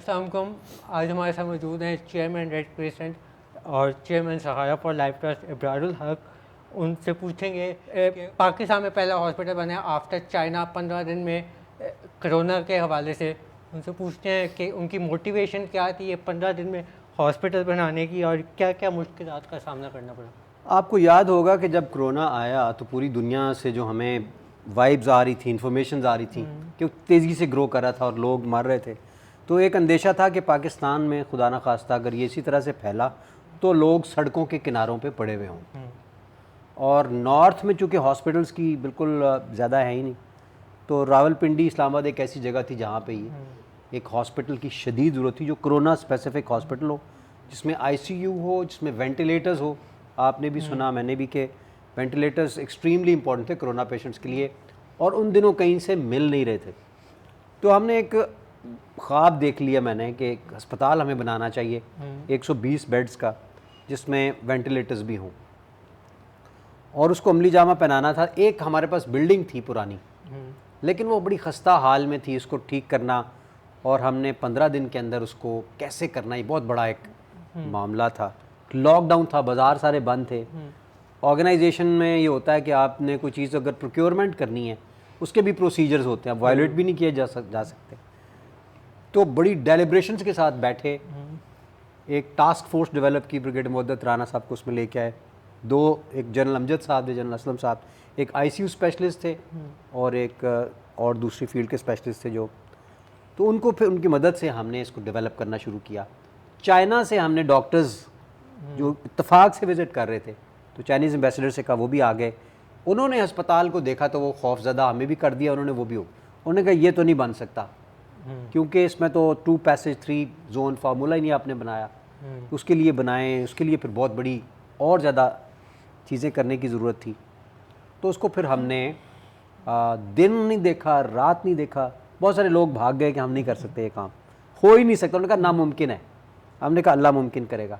السلام علیکم. آج ہمارے ساتھ موجود ہیں چیئرمین ریڈ کریسنٹ اور چیئرمین سہارا فار لائف ٹرسٹ ابرار الحق. ان سے پوچھیں گے کہ پاکستان میں پہلا ہاسپٹل بنا آفٹر چائنا 15 دن میں کرونا کے حوالے سے. ان سے پوچھتے ہیں کہ ان کی موٹیویشن کیا تھی یہ 15 دن میں ہاسپٹل بنانے کی اور کیا کیا مشکلات کا سامنا کرنا پڑا. آپ کو یاد ہوگا کہ جب کرونا آیا تو پوری دنیا سے جو ہمیں وائبز آ رہی تھیں، انفارمیشنز آ رہی تھیں کہ تیزی سے گرو کر رہا تھا اور لوگ مر رہے تھے، تو ایک اندیشہ تھا کہ پاکستان میں خدا نخواستہ اگر یہ اسی طرح سے پھیلا تو لوگ سڑکوں کے کناروں پہ پڑے ہوئے ہوں. اور نارتھ میں چونکہ ہاسپٹلس کی بالکل زیادہ ہے ہی نہیں، تو راول پنڈی اسلام آباد ایک ایسی جگہ تھی جہاں پہ یہ ایک ہاسپٹل کی شدید ضرورت تھی جو کرونا اسپیسیفک ہاسپٹل ہو، جس میں آئی سی یو ہو، جس میں وینٹیلیٹرز ہو. آپ نے بھی سنا، میں نے بھی، کہ وینٹیلیٹرز ایکسٹریملی امپورٹنٹ تھے کرونا پیشنٹس کے لیے، اور ان دنوں کہیں سے مل نہیں رہے تھے. تو ہم نے ایک خواب دیکھ لیا میں نے کہ ایک ہسپتال ہمیں بنانا چاہیے 120 بیڈز کا، جس میں وینٹیلیٹرز بھی ہوں، اور اس کو عملی جامہ پہنانا تھا. ایک ہمارے پاس بلڈنگ تھی پرانی، لیکن وہ بڑی خستہ حال میں تھی. اس کو ٹھیک کرنا، اور ہم نے 15 دن کے اندر اس کو کیسے کرنا، یہ بہت بڑا ایک معاملہ تھا. لاک ڈاؤن تھا، بازار سارے بند تھے. آرگنائزیشن میں یہ ہوتا ہے کہ آپ نے کوئی چیز اگر پروکیورمنٹ کرنی ہے اس کے بھی پروسیجرز ہوتے ہیں، آپ وائلیٹ بھی نہیں کیے جا سکتے. تو بڑی ڈیلیبریشنز کے ساتھ بیٹھے، ایک ٹاسک فورس ڈیولپ کی، بریگیڈ مدت رانا صاحب کو اس میں لے کے آئے، ایک جنرل امجد صاحب تھے، جنرل اسلم صاحب، ایک آئی سی یو اسپیشلسٹ تھے اور ایک اور دوسری فیلڈ کے اسپیشلسٹ تھے تو ان کو پھر ان کی مدد سے ہم نے اس کو ڈیولپ کرنا شروع کیا. چائنا سے ہم نے ڈاکٹرز جو اتفاق سے وزٹ کر رہے تھے، تو چائنیز ایمبیسڈر سے کہا، وہ بھی آ گئے. انہوں نے ہسپتال کو دیکھا تو وہ خوف زدہ، ہمیں بھی کر دیا انہوں نے، وہ بھی انہوں نے کہا یہ تو نہیں بن سکتا، کیونکہ اس میں تو 2 پیسج 3 زون فارمولہ ہی نہیں آپ نے بنایا. اس کے لیے بنائیں، اس کے لیے پھر بہت بڑی اور زیادہ چیزیں کرنے کی ضرورت تھی. تو اس کو پھر ہم نے دن نہیں دیکھا، رات نہیں دیکھا. بہت سارے لوگ بھاگ گئے کہ ہم نہیں کر سکتے، یہ کام ہو ہی نہیں سکتا. انہوں نے کہا ناممکن ہے. ہم نے کہا اللہ ممکن کرے گا.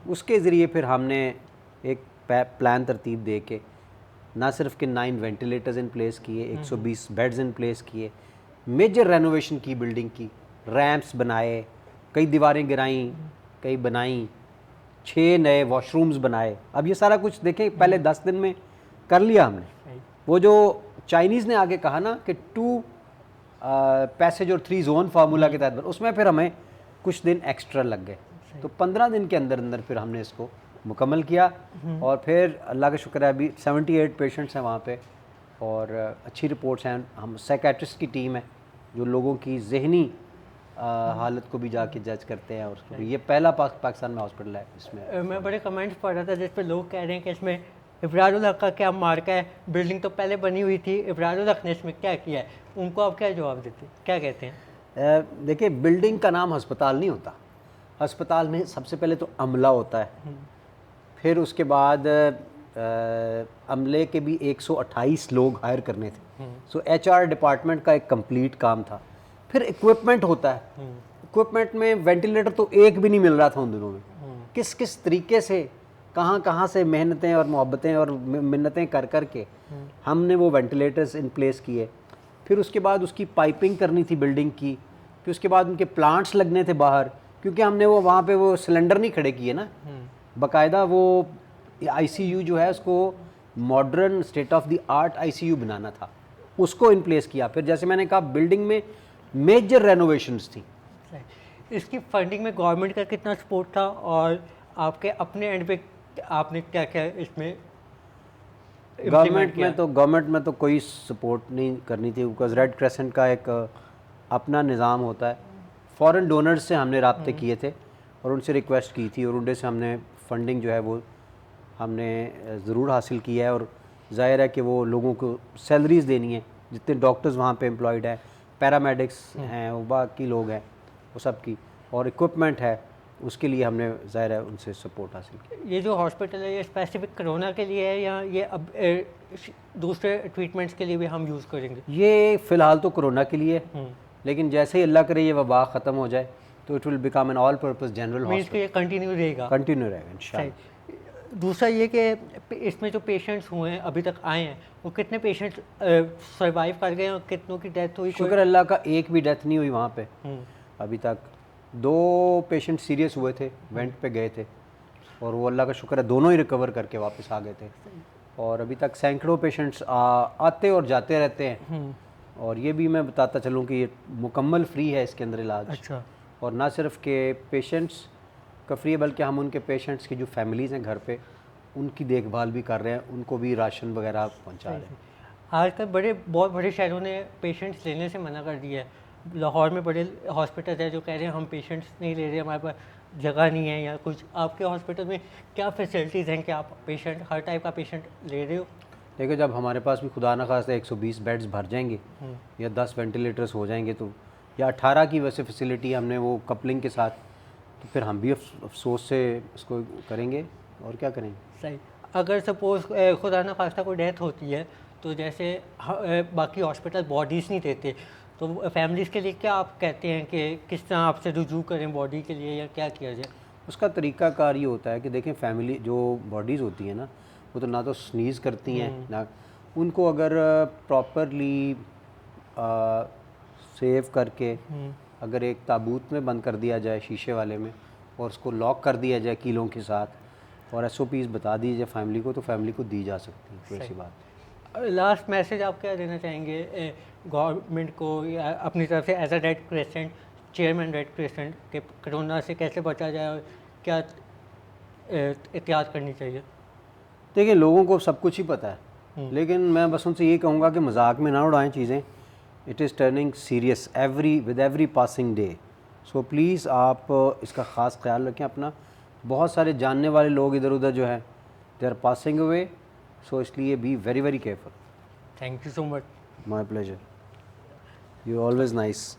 اس کے ذریعے پھر ہم نے ایک پلان ترتیب دے کے نہ صرف کہ 9 وینٹیلیٹرز ان پلیس کیے، 120 بیڈز ان پلیس کیے، میجر رینوویشن کی بلڈنگ کی، ریمپس بنائے، کئی دیواریں گرائیں، کئی بنائیں، 6 نئے واش رومز بنائے. اب یہ سارا کچھ دیکھیں پہلے 10 دن میں کر لیا ہم نے. وہ جو چائنیز نے آگے کہا نا کہ 2 پیسج اور 3 زون فارمولہ کے تحت، اس میں پھر ہمیں کچھ دن ایکسٹرا لگ گئے. تو 15 دن کے اندر پھر ہم نے اس کو مکمل کیا. اور پھر اللہ کا شکر ہے ابھی 78 پیشنٹس ہیں وہاں پہ، اور اچھی رپورٹس ہیں. ہم سائیکیٹرسٹ کی ٹیم ہے جو لوگوں کی ذہنی حالت کو بھی جا کے جج کرتے ہیں. اور یہ پہلا پاکستان میں ہاسپٹل ہے اس میں. میں بڑے کمنٹس پڑھ رہا تھا جس پہ لوگ کہہ رہے ہیں کہ اس میں ابرار الحق کا کیا مارکا ہے، بلڈنگ تو پہلے بنی ہوئی تھی، ابرار الحق نے اس میں کیا کیا ہے. ان کو آپ کیا جواب دیتے، کیا کہتے ہیں؟ دیکھیں، بلڈنگ کا نام ہسپتال نہیں ہوتا. ہسپتال میں سب سے پہلے تو عملہ ہوتا ہے، پھر اس کے بعد عملے کے بھی 128 لوگ ہائر کرنے تھے. سو ایچ آر ڈپارٹمنٹ کا ایک کمپلیٹ کام تھا. پھر اکوپمنٹ ہوتا ہے. اکوپمنٹ میں وینٹیلیٹر تو ایک بھی نہیں مل رہا تھا ان دنوں میں. کس طریقے سے، کہاں سے محنتیں اور محبتیں اور منتیں کر کے ہم نے وہ وینٹیلیٹرز ان پلیس کیے. پھر اس کے بعد اس کی پائپنگ کرنی تھی بلڈنگ کی. پھر اس کے بعد ان کے پلانٹس لگنے تھے باہر، کیونکہ ہم نے وہ وہاں پہ وہ سلنڈر نہیں کھڑے کیے نا، باقاعدہ وہ آئی سی یو جو ہے اس کو modern state of the art I C U بنانا تھا، اس کو ان پلیس کیا. پھر جیسے میں نے کہا بلڈنگ میں میجر رینوویشنز تھیں. اس کی فنڈنگ میں گورنمنٹ کا کتنا سپورٹ تھا، اور آپ کے اپنے اینڈ پہ آپ نے کیا کیا اس میں؟ گورنمنٹ میں تو کوئی سپورٹ نہیں کرنی تھی، بیکاز ریڈ کریسنٹ کا ایک اپنا نظام ہوتا ہے. فورن ڈونرز سے ہم نے رابطے کیے تھے اور ان سے ریکویسٹ کی تھی، اور ان سے ہم نے فنڈنگ جو ہے وہ ہم نے ضرور حاصل کی ہے. اور ظاہر ہے کہ وہ لوگوں کو سیلریز دینی ہیں، جتنے ڈاکٹرز وہاں پہ امپلائڈ ہیں، پیرامیڈکس ہیں، وہ باقی لوگ ہیں، وہ سب کی، اور اکوپمنٹ ہے، اس کے لیے ہم نے ظاہر ہے ان سے سپورٹ حاصل کی. یہ جو ہاسپٹل ہے یہ اسپیسیفک کرونا کے لیے ہے یا یہ اب دوسرے ٹریٹمنٹس کے لیے بھی ہم یوز کریں گے؟ یہ فی الحال تو کرونا کے لیے، لیکن جیسے ہی اللہ کرے یہ وبا ختم ہو جائے تو it will become an all purpose general hospital. یہ کنٹینیو رہے گا انشاءاللہ. دوسرا یہ کہ اس میں جو پیشنٹس ہوئے ہیں ابھی تک آئے ہیں وہ کتنے پیشنٹس سروائیو کر گئے ہیں اور کتنوں کی ڈیتھ ہوئی؟ شکر اللہ کا ایک بھی ڈیتھ نہیں ہوئی وہاں پہ ابھی تک. 2 پیشنٹ سیریس ہوئے تھے, وینٹ پہ گئے تھے, اور وہ اللہ کا شکر ہے دونوں ہی ریکور کر کے واپس آ گئے تھے. اور ابھی تک سینکڑوں پیشنٹس آتے اور جاتے رہتے ہیں. اور یہ بھی میں بتاتا چلوں کہ یہ مکمل فری ہے اس کے اندر علاج. اچھا. اور نہ صرف کہ پیشنٹس کا فری ہے بلکہ ہم ان کے پیشنٹس کی جو فیملیز ہیں گھر پہ ان کی دیکھ بھال بھی کر رہے ہیں, ان کو بھی راشن وغیرہ پہنچا رہے ہیں. آج کل بہت بڑے شہروں نے پیشنٹس لینے سے منع کر دیا ہے. لاہور میں بڑے ہاسپٹلز ہیں جو کہہ رہے ہیں ہم پیشنٹس نہیں لے رہے, ہمارے پاس جگہ نہیں ہے یا کچھ. آپ کے ہاسپٹل میں کیا فیسلٹیز ہیں کہ آپ پیشنٹ ہر ٹائپ کا پیشنٹ لے رہے ہو؟ دیکھیں جب ہمارے پاس بھی خدا نخواستہ 120 بیڈز بھر جائیں گے یا 10 وینٹیلیٹرز ہو جائیں گے تو, یا 18 کی ویسے فیسلٹی ہم نے وہ کپلنگ کے ساتھ, تو پھر ہم بھی افسوس سے اس کو کریں گے اور کیا کریں گے. صحیح. اگر سپوز خدا نخواستہ کوئی ڈیتھ ہوتی ہے تو جیسے باقی ہاسپٹل باڈیز نہیں دیتے, تو فیملیز کے لیے کیا آپ کہتے ہیں کہ کس طرح آپ سے رجوع کریں باڈی کے لیے یا کیا کیا جائے؟ اس کا طریقہ کار یہ ہوتا ہے کہ دیکھیں فیملی جو باڈیز ہوتی ہیں نا وہ تو نہ تو سنیز کرتی ہیں نہ, ان کو اگر پراپرلی سیو کر کے اگر ایک تابوت میں بند کر دیا جائے شیشے والے میں اور اس کو لاک کر دیا جائے کیلوں کے ساتھ اور SOPs بتا دی جائے فیملی کو, تو فیملی کو دی جا سکتی ہے. کوئی ایسی بات. لاسٹ میسیج آپ کیا دینا چاہیں گے گورنمنٹ کو یا اپنی طرف سے as a Red Crescent chairman Red Crescent کہ کرونا سے کیسے بچا جائے اور کیا احتیاط کرنی چاہیے؟ دیکھیں لوگوں کو سب کچھ ہی پتہ ہے, لیکن میں بس ان سے یہ کہوں گا کہ مذاق میں نہ اڑائیں چیزیں. It is turning serious with every passing day. So please آپ اس کا خاص خیال رکھیں اپنا. بہت سارے جاننے والے لوگ ادھر ادھر جو ہیں they are passing away, so اس لیے be very very careful. Thank you so much. My pleasure. You always nice.